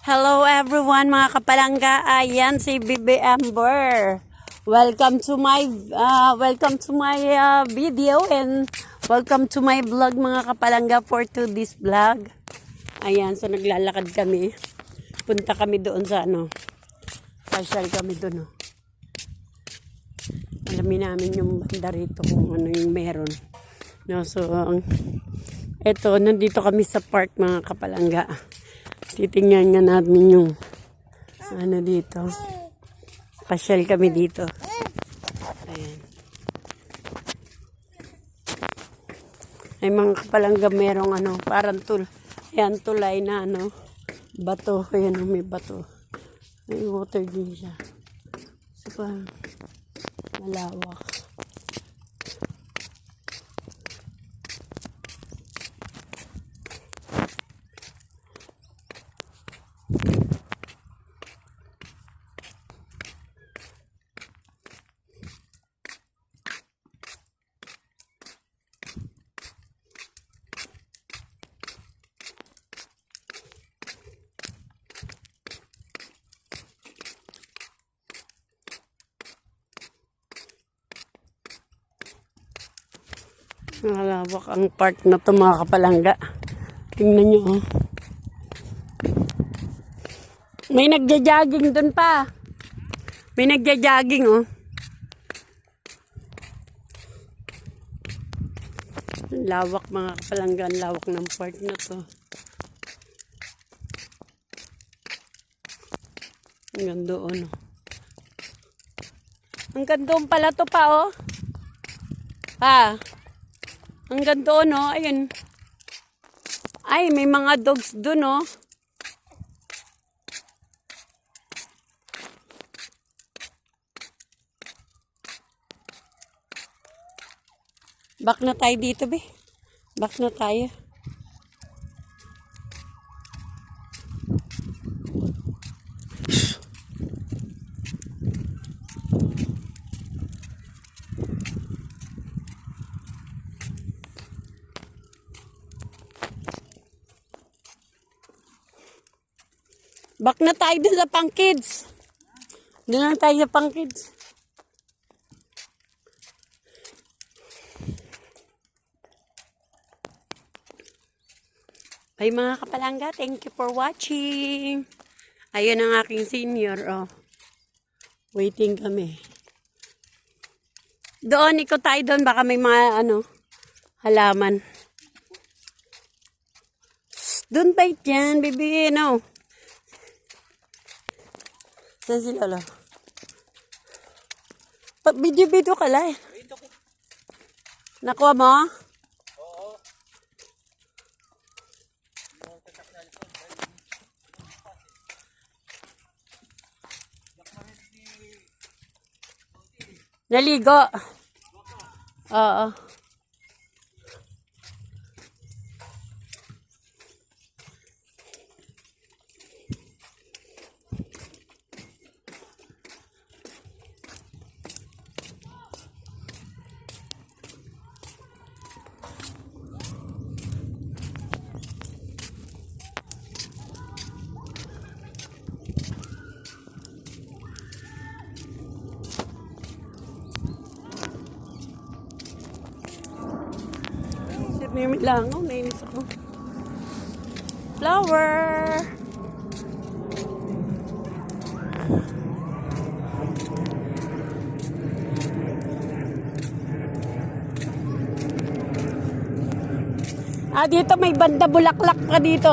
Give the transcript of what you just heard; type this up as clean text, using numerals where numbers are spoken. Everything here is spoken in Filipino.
Hello everyone mga kapalangga. Ayan si Bibi Amber. Welcome to my video and welcome to my vlog mga kapalangga for today's vlog. Ayan, so naglalakad kami. Punta kami doon sa Pasyal kami doon. Alamin namin yung banda rito kung ano yung meron. No, so eto, nandito kami sa park mga kapalangga. Titingnan nga namin yung dito. Pasyal kami dito. Ayan. Ay mga kapalangga merong parang ayan, tulay na bato. Ayan, may bato. May water din siya. So parang malawak. Malawak ang park na to mga kapalangga. Tingnan nyo oh. May nagja-jogging dun pa. May nagja-jogging oh. Ang lawak mga kapalangga. Ang lawak ng park na to. Hanggang doon oh. Hanggang doon pala to pa oh. Pa. Hanggang doon, oh. Ayun. Ay, may mga dogs doon, oh. Back na tayo dito, be. Back na tayo. Back na tayo dun sa pang kids. Doon na tayo sa pang kids. Ay mga kapalangga, thank you for watching. Ayun ang aking senior, oh. Waiting kami. Doon, ikot tayo doon. Baka may mga, halaman. Doon ba dyan, baby, Saan si Lolo? Video ka lang. Nakuha mo? Oo. Naligo. Oo. May langaw, nainis ako. Flower! Dito may banda bulaklak ka dito.